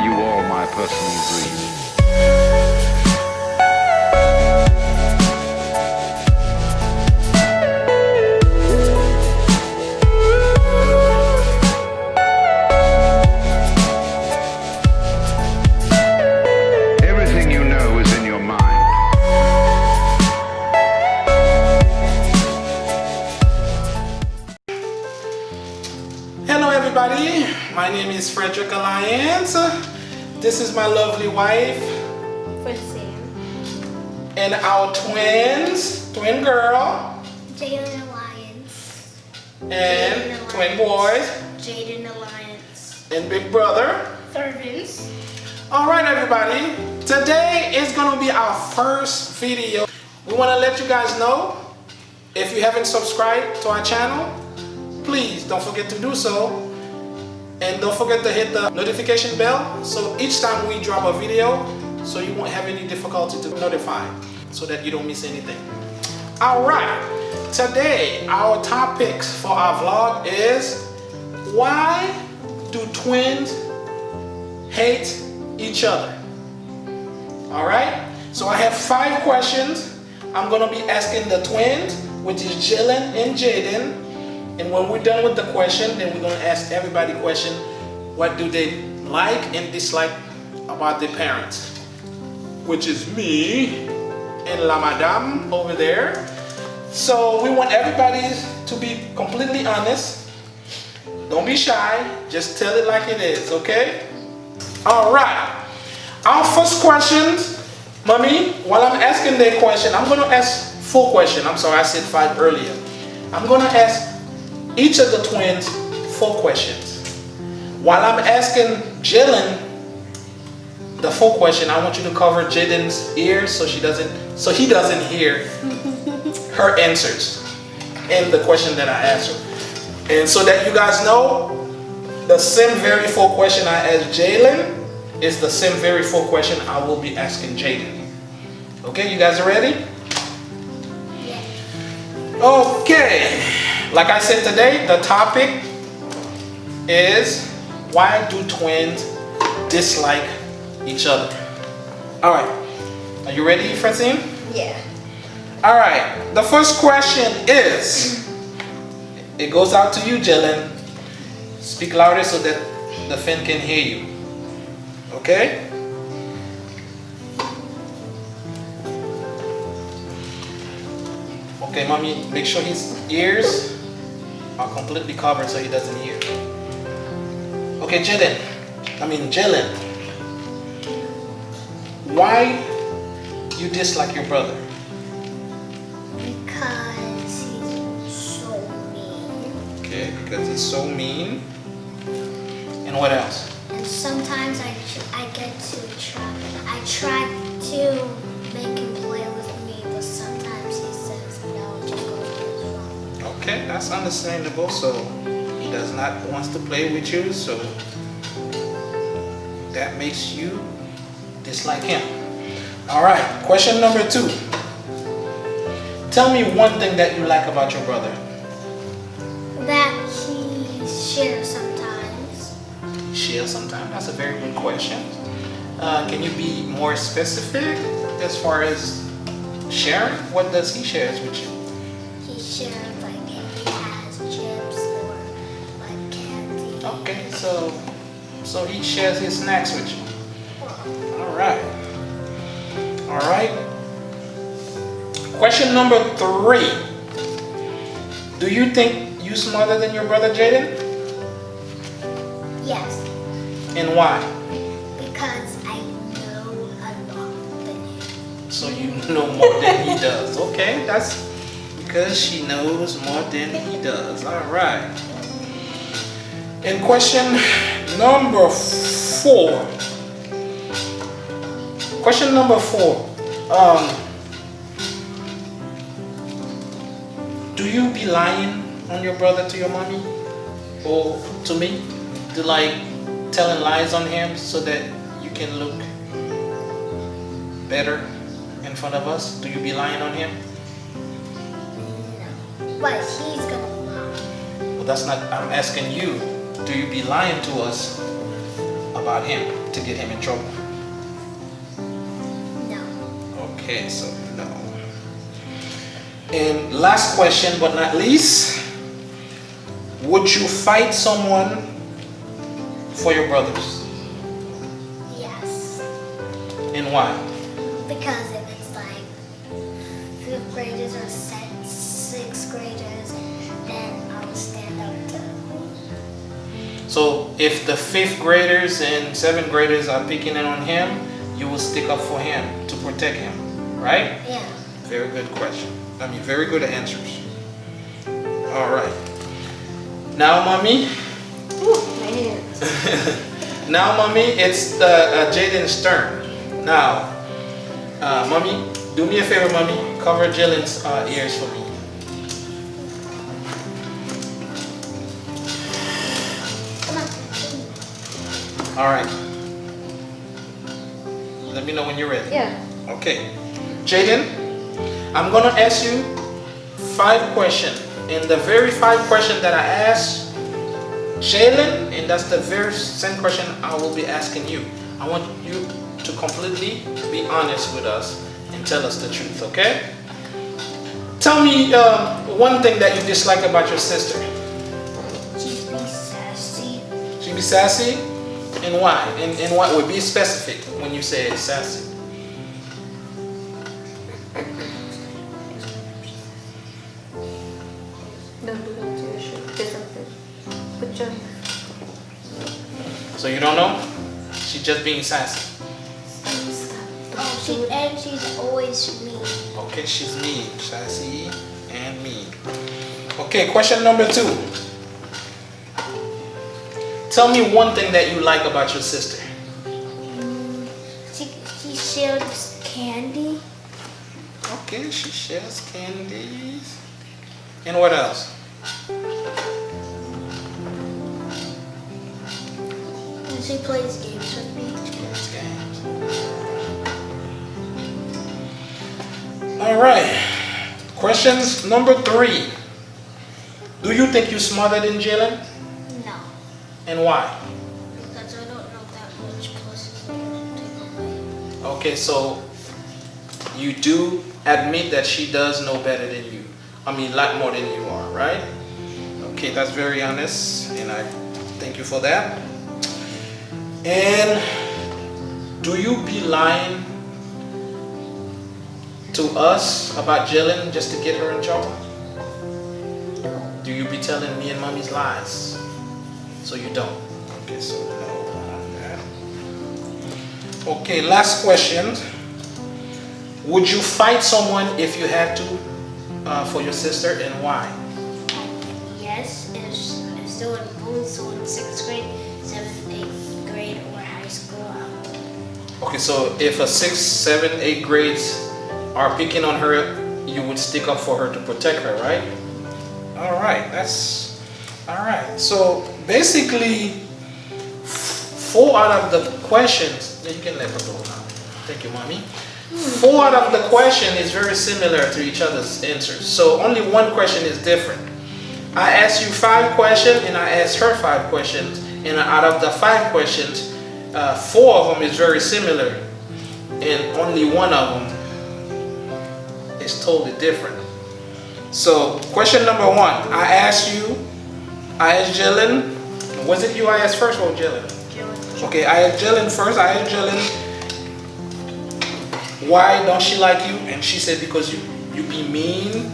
you all my personal dreams. Everything you know is in your mind. Hello everybody, my name is Frederick Alliance. This is my lovely wife Francine. and our twin girl Jayden Alliance. and Jaden twin Alliance. boys Jayden Alliance. and big brother. Thurvins. Alright everybody, today is going to be our first video. We want to let you guys know, if you haven't subscribed to our channel, please don't forget to do so. And don't forget to hit the notification bell so each time we drop a video, so you won't have any difficulty to notify, so that you don't miss anything. Alright, today our topics for our vlog is, why do twins hate each other? Alright, so I have 5 questions I'm going to be asking the twins, which is Jalen and Jayden. And when we're done with the question, then we're going to ask everybody question, what do they like and dislike about their parents? Which is me and La Madame over there. So we want everybody to be completely honest. Don't be shy, just tell it like it is, okay? Alright, our first question, Mommy, while I'm asking the question, I'm going to ask 4 questions. I'm sorry, I said 5 earlier. I'm going to ask each of the twins 4 questions. While I'm asking Jalen the 4 question, I want you to cover Jaden's ears so he doesn't hear her answers in the question that I asked her. And so that you guys know, the same very 4 question I asked Jalen is the same very 4 question I will be asking Jayden. Okay, you guys are ready? Yeah. Okay. Like I said today, the topic is, why do twins dislike each other? Alright, are you ready, Francine? Yeah. Alright, the first question is, it goes out to you, Jalen. Speak louder so that the fan can hear you. Okay? Okay, Mommy, make sure his ears are completely covered so he doesn't hear. Okay, Jalen. Why you dislike your brother? Because he's so mean. Okay, because he's so mean. And what else? And sometimes I try to make him play with me, but sometimes he says no, just go to his room. Okay, that's understandable. So he does not wants to play with you, so that makes you dislike him. All right, question number 2. Tell me one thing that you like about your brother. That he shares sometimes. Share sometimes. That's a very good question. Can you be more specific as far as sharing? What does he share with you? He shares like if he has chips or like candy. Okay, so he shares his snacks with you. All right. All right. Question number 3. Do you think you're smarter than your brother Jayden? Yes, And why? because I know a lot than him. So you know more than he does. Okay, that's because she knows more than he does. All right. And question number 4. Question number 4. Do you be lying on your brother to your mommy or to me? Do like telling lies on him so that you can look better in front of us? Do you be lying on him? No, but he's gonna lie. Well, that's not, I'm asking you, do you be lying to us about about him to get him in trouble? No. Okay, so no. And last question, but not least, would you fight someone for your brothers? Yes. And why? Because if it's like 5th graders or 6th graders, then I will stand up to them. So if the 5th graders and 7th graders are picking in on him, you will stick up for him to protect him, right? Yeah. Very good question. Very good answers. All right. Now, mommy. My hands. Now, mommy, it's Jaden's turn. Now, mommy, do me a favor, mommy. Cover Jalen's ears for me. Come on. All right. Let me know when you're ready. Yeah. Okay. Jaden, I'm gonna ask you 5 questions. And the very 5 questions that I asked Jalen, and that's the very same question I will be asking you. I want you to completely be honest with us and tell us the truth, okay? Tell me one thing that you dislike about your sister. She's be sassy. She be sassy? And why? And what would be specific when you say sassy? Don't do that to your shirt. There's something. Put your So you don't know? She's just being sassy. Oh, she's always mean. Okay, she's mean. Sassy and mean. Okay, question number 2. Tell me one thing that you like about your sister. She shares candy. Okay, she shares candies. And what else? And she plays games with me. Plays games. All right. Questions number 3. Do you think you're smarter than Jalen? No. And why? Because I don't know that much plus to take away. Okay, so you do admit that she does know better than you. A lot more than you are, right? Okay, that's very honest, and I thank you for that. And do you be lying to us about Jillian just to get her in trouble? Do you be telling me and mommy's lies? So you don't. Okay, so no on that. Okay, last question. Would you fight someone if you had to for your sister, and why? Yes, if still in only so in 6th grade, 7th, 8th grade, or high school, I would. Okay, so if a 6th, 7th, 8th grades are picking on her, you would stick up for her to protect her, right? All right, that's all right. So basically, 4 out of the questions, you can let her go now. Thank you, mommy. 4 out of the question is very similar to each other's answers. So only 1 question is different. I asked you 5 questions and I asked her 5 questions. And out of the 5 questions, 4 of them is very similar. And only 1 of them is totally different. So question number 1, I asked Jillian, was it you I asked first or Jillian? Okay, I asked Jillian first. I asked Jillian, why don't she like you? And she said, because you be mean.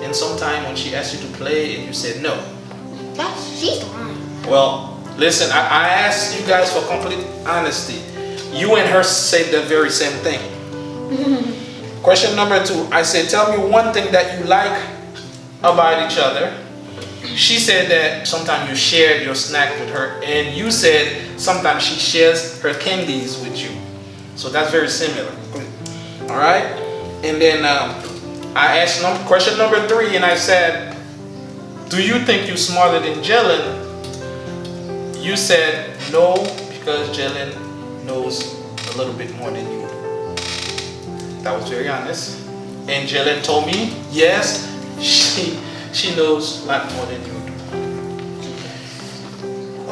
And sometimes when she asked you to play and you said no. She's lying. Well, listen, I asked you guys for complete honesty. You and her said the very same thing. Question number 2, I said, tell me one thing that you like about each other. She said that sometimes you shared your snack with her, and you said sometimes she shares her candies with you. So that's very similar. All right? And then I asked question number 3, and I said, do you think you're smarter than Jillian? You said no, because Jillian knows a little bit more than you. That was very honest. And Jillian told me, yes, she knows a lot more than you do.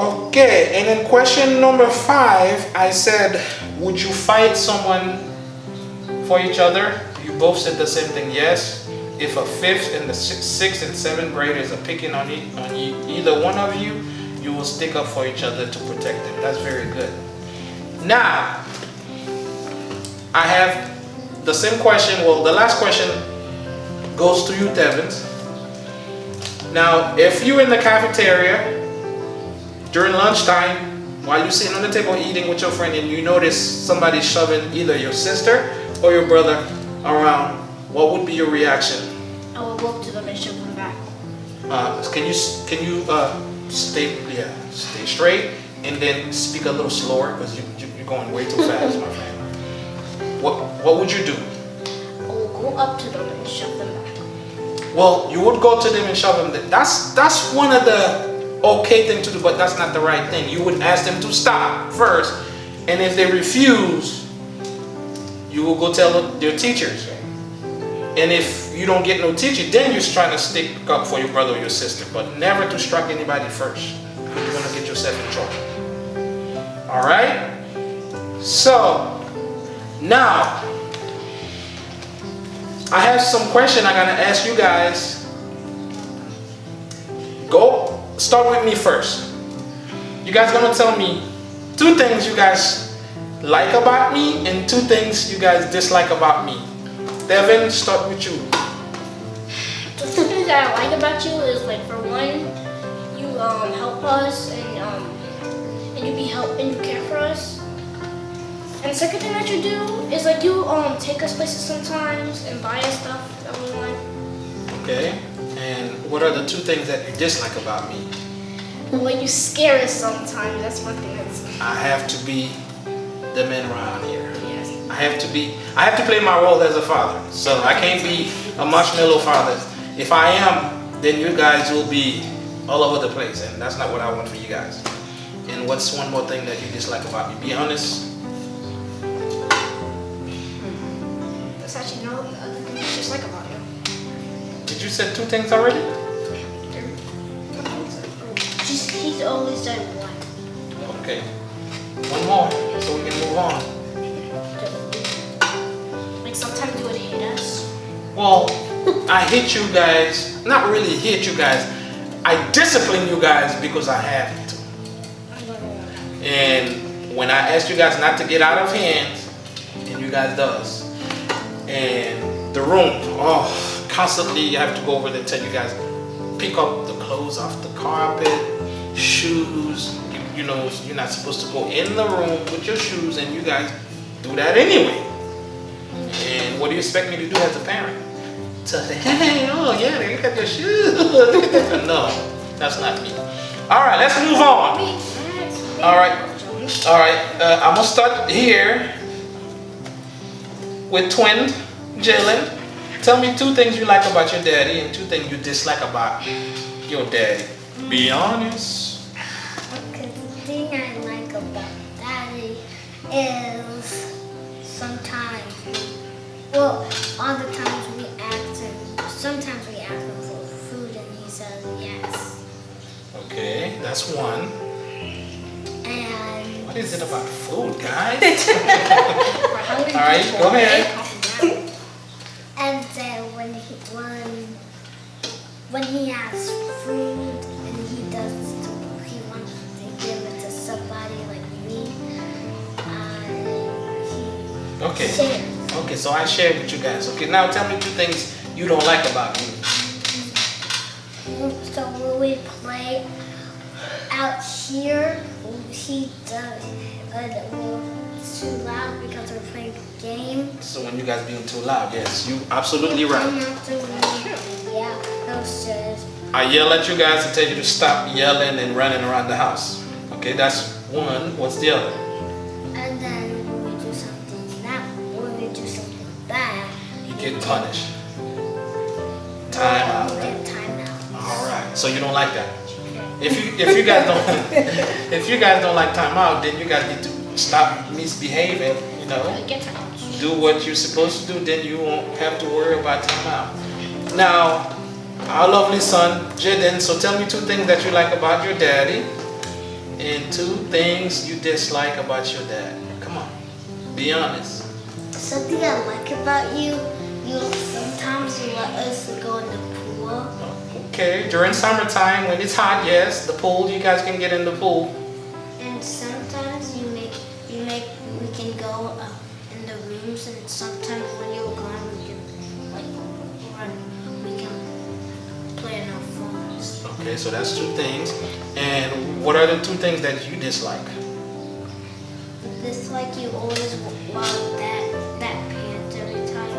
Okay, and then question number 5, I said, would you fight someone for each other? You both said the same thing, yes. If a 5th and the 6th and 7th graders are picking on either one of you, you will stick up for each other to protect them. That's very good. Now, I have the same question. Well, the last question goes to you, Devins. Now, if you're in the cafeteria during lunchtime, while you're sitting on the table eating with your friend and you notice somebody shoving either your sister or your brother around, what would be your reaction? I will walk to them and shove them back. Can you stay straight and then speak a little slower because you're going way too fast, my friend. What would you do? I will go up to them and shove them back. Well, you would go to them and shove them. That's one of the okay thing to do, but that's not the right thing. You would ask them to stop first, and if they refuse, you will go tell their teachers. And if you don't get no teacher, then you're trying to stick up for your brother or your sister, but never to strike anybody first, because you're gonna get yourself in trouble. All right. So now I have some question I'm gonna ask you guys. Start with me first. You guys gonna tell me 2 things you guys like about me and 2 things you guys dislike about me. Devin, start with you. The 2 things that I like about you is, like, for one, you help us and you care for us. And the second thing that you do is, like, you take us places sometimes and buy us stuff that we want. Okay. And what are the 2 things that you dislike about me? When you scare us sometimes, that's one thing that's. I have to be the man around here. Yes. I have to play my role as a father. So I can't be a marshmallow father. If I am, then you guys will be all over the place, and that's not what I want for you guys. And what's one more thing that you dislike about me? Be honest. There's actually no other thing I just like about you. Did you say 2 things already? He's always done one. Okay. One more, so we can move on. Like, sometimes you would hit us. Well, I hit you guys. Not really hit you guys. I discipline you guys because I have to. And when I ask you guys not to get out of hands, and you guys does. And the room, constantly you have to go over there and tell you guys, pick up the clothes off the carpet, shoes. You know, you're not supposed to go in the room with your shoes, and you guys do that anyway. And what do you expect me to do as a parent? To say, hey, oh yeah, look at your shoes. Look at that. No, that's not me. All right, let's move on. All right. I'm gonna start here with twin Jalen. Tell me 2 things you like about your daddy and 2 things you dislike about your daddy. Be honest. Okay, the thing I like about Daddy is sometimes, all the times sometimes we ask him for food and he says yes. Okay, that's one. And What is it about food, guys? We're hungry. All right, go ahead. And then when he asks food and he wants to give it to somebody like me, he Okay. shares. Okay, so I shared with you guys. Okay, now tell me 2 things you don't like about me. So when we play out here, he does it's too loud because we're playing a game. So when you guys being too loud, yes, you absolutely right. Yeah, no says. I yell at you guys to tell you to stop yelling and running around the house. Okay, that's one. What's the other? And then when we do something bad, You get punished. Time out. we Right? get time out. All right. So you don't like that. If you guys don't if you guys don't like time out, then you guys need to stop misbehaving. You know, Get out. do what you're supposed to do. Then you won't have to worry about time out. Now, our lovely son Jaden. So tell me 2 things that you like about your daddy and 2 things you dislike about your dad. Come on, be honest. Something I like about you, sometimes you let us go in the pool. Okay, during summertime when it's hot, yes, the pool, you guys can get in the pool. And sometimes we can go in the rooms, and sometimes when you're gone, we can play on our phones. Okay, so that's 2 things. And what are the 2 things that you dislike? Just like you always wear that pants every time,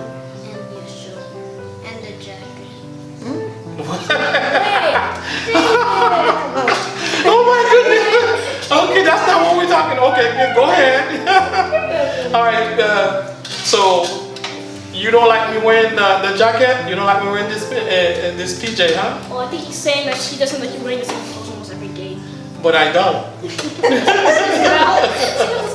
and your shirt, and the jacket. Oh my goodness. Okay, that's not what we're talking. Okay, good, go ahead. All right. So you don't like me wearing the jacket? You don't like me wearing this PJ, huh? Well, I think he's saying that she doesn't like you wearing the same clothes almost every day. But I don't. It's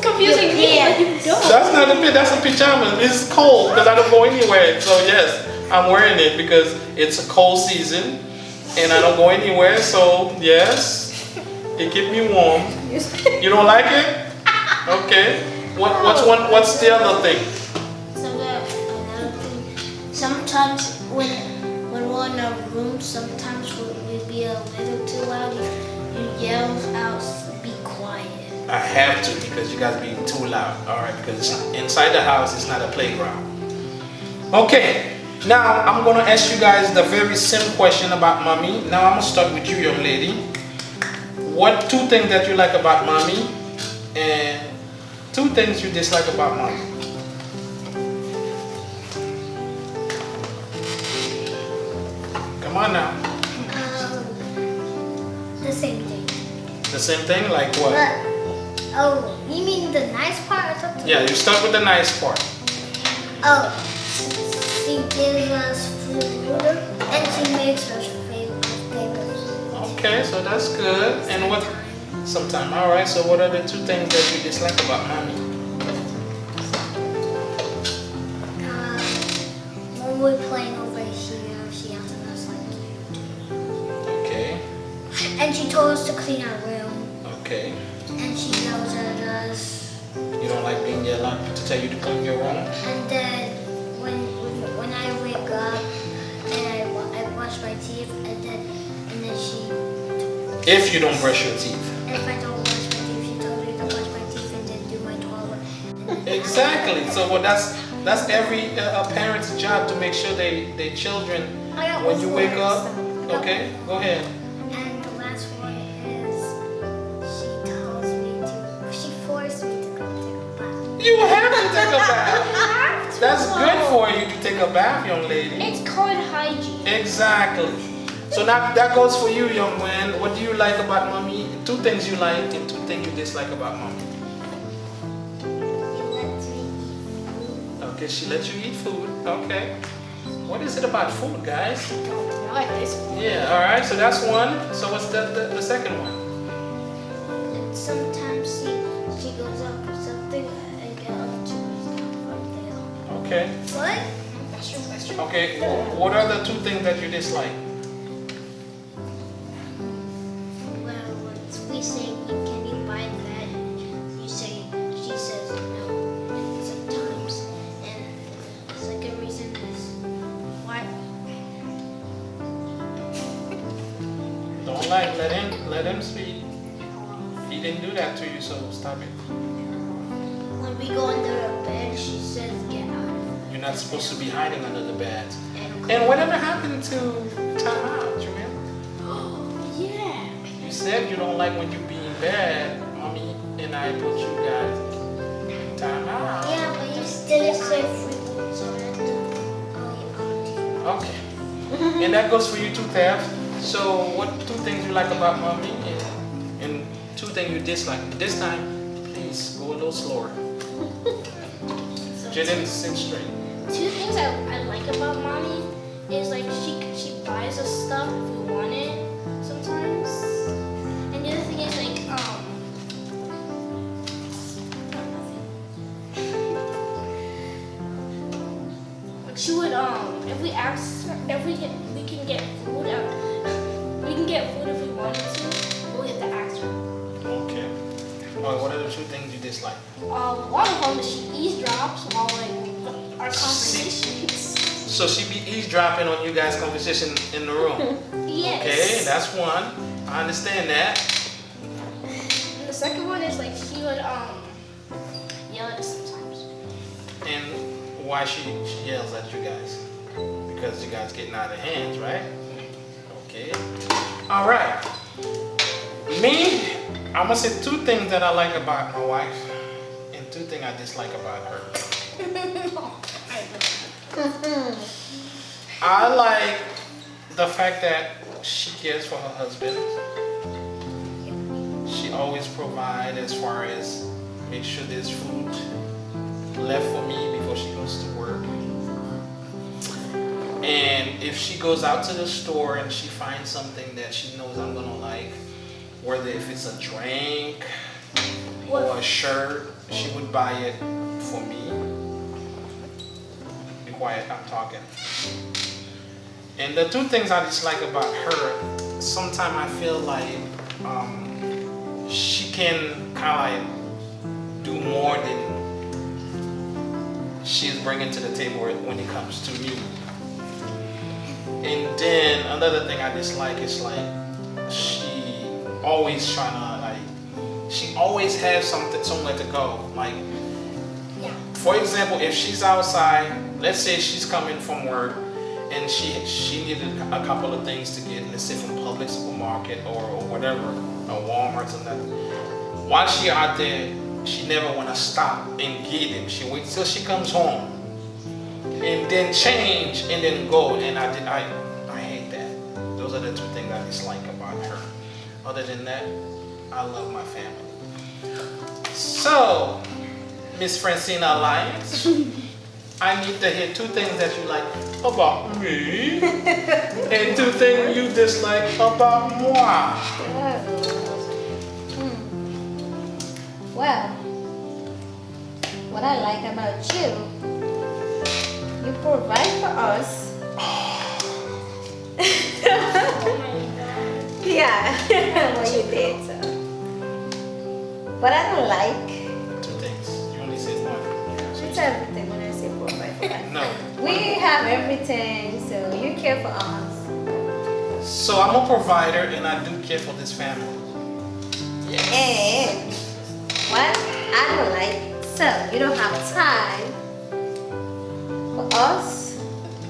confusing me. Like you don't. That's not a bit. That's a pajama. It's cold because I don't go anywhere. So yes, I'm wearing it because it's a cold season and I don't go anywhere. So yes, it keeps me warm. You don't like it? Okay. What's the other thing? Another thing. Sometimes when we're in a room, sometimes we'll be a little too loud. You yell out, "Be quiet." I have to because you guys being too loud. All right, because inside the house is not a playground. Okay. Now I'm gonna ask you guys the very same question about mommy. Now I'm gonna start with you, young lady. What 2 things that you like about mommy, and 2 things you dislike about mommy? Come on now. The same thing. The same thing, like what? Oh, you mean the nice part? I thought Yeah, you start with the nice part. Oh, she gives us food and she makes us favors. Okay, so that's good. And what? Sometime. All right. So what are the 2 things that you dislike about mommy? When we're playing over here, she yells at us like. Okay. And she told us to clean our room. Okay. And she yells at us. You don't like being yelled at to tell you to clean your room? And then when I wake up and I brush my teeth, and then she. If you don't brush your teeth. If I don't brush my teeth, she told me to brush my teeth and then do my toilet. Exactly. So well, that's every parent's job to make sure their children, I got when you one wake more. up. Okay, go ahead. And the last one is she forced me to go take a bath. You have to take a bath. That's good for you to take a bath, young lady. It's called hygiene. Exactly. So now that goes for you, young man. What do you like about mommy? 2 things you like and 2 things you dislike about mommy. She lets me eat food. Okay, she lets you eat food. Okay. What is it about food, guys? I like this one. Yeah, all right. So that's one. So what's the second one? And sometimes she goes up for something and get up to from there. Okay. What? That's true. That's true. Okay. What are the 2 things that you dislike? Well, we say, can you buy that? She says no sometimes. And the second reason is why? Don't lie. Let him speak. He didn't do that to you, so stop it. When we go under the bed, she says get out. You're not supposed to be hiding under the bed. And And whatever happened to time out, you remember? Yeah. You said you don't like when you be in bed. Mommy and I put you guys in time out. yeah, but you still say free, so that's Okay. And that goes for you too, Taff. So what 2 things you like about mommy and 2 things you dislike? This time, please go a little slower. Jaden, sit straight. 2 things I like about mommy is like she buys us stuff if we want it sometimes. And the other thing is like she would if we ask her if we can get food we can get food if we wanted to, but we have to ask her. Okay. what are the two things you dislike? One of them is she eavesdrops while like our conversations. So she be eavesdropping on you guys' conversation in the room. Yes. Okay, that's one. I understand that. And the second one is like she would yell at us sometimes. And why she yells at you guys? Because you guys getting out of hands, right? Okay. All right. Me, I'm gonna say two things that I like about my wife and two things I dislike about her. I like the fact that she cares for her husband. She always provides as far as make sure there's food left for me before she goes to work. And if she goes out to the store and she finds something that she knows I'm gonna like, whether if it's a drink or a shirt, she would buy it for me. Be quiet, I'm talking. And the two things I dislike about her, sometimes I feel like she can kind of like do more than she's bringing to the table when it comes to me. And then another thing I dislike is like she always trying to like, she always has somewhere to go. Like, for example, if she's outside, let's say she's coming from work and she needed a couple of things to get, let's say from Publix supermarket or whatever, a Walmart or that. While she out there, she never want to stop and get them. She waits till she comes home and then change and then go. And I hate that. Those are the two things I dislike about her. Other than that, I love my family. So, Miss Francina Alliance, I need to hear two things that you like about me and two things you dislike about moi. Well, what I like about you, you provide for us. Yeah, well you did. So. But I don't like. Two things. You only said one. It's everything when I say provide for us. No. We have everything, so you care for us. So I'm a provider and I do care for this family. And what I don't like, so you don't have time for us.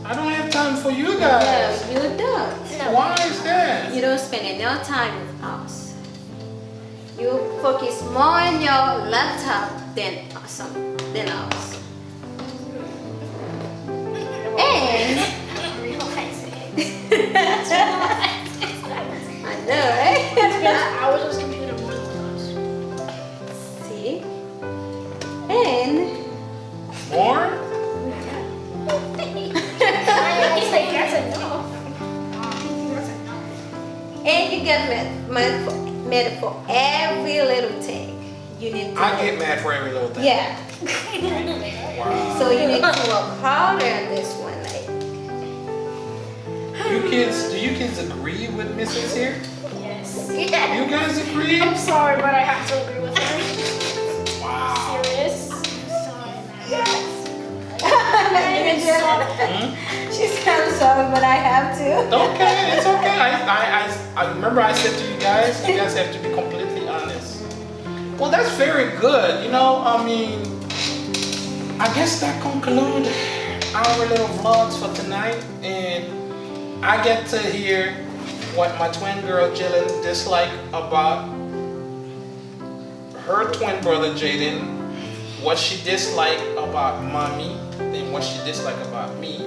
I don't have time for you guys. No, you don't. Why is that? You don't spend enough time with us. You focus more on your laptop than us. And I know, right? I was just computer with us. See? And More? He's like, that's enough. And you get mad for every little thing. You need to I get mad for every little thing. Yeah. Wow. So you need to work harder on this one. Like, Do you kids agree with Mrs. here? Yes. You guys agree? I'm sorry, but I have to agree with her. Wow. Serious? she said, I'm sorry, but I have to. Okay, it's okay. I remember I said to you guys have to be completely honest. Well, that's very good. You know, I mean, I guess that concludes our little vlogs for tonight. And I get to hear what my twin girl Jillian dislike about her twin brother Jaden, what she disliked about mommy, and what she disliked about me,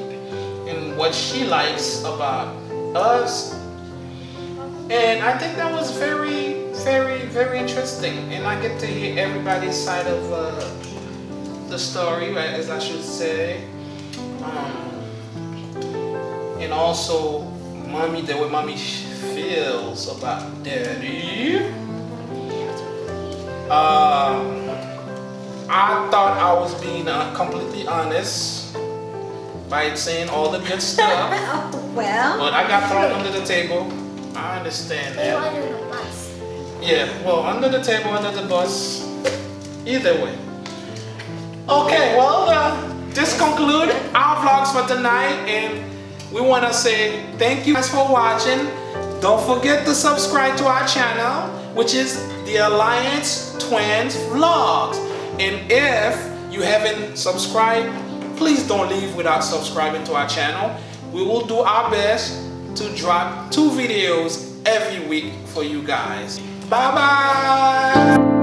and what she likes about us. And I think that was very, very, very interesting. And I get to hear everybody's side of the story, right, as I should say. And also, mommy, the way mommy feels about daddy. I thought I was being completely honest by saying all the good stuff, Well, but I got thrown under the table. I understand that. Under the bus. Yeah, well, under the table, under the bus, Either way. Okay, well, this concludes our vlogs for tonight, and we want to say thank you guys for watching. Don't forget to subscribe to our channel, which is the Alliance Twins Vlogs. And if you haven't subscribed, please don't leave without subscribing to our channel. We will do our best to drop 2 videos every week for you guys. Bye bye.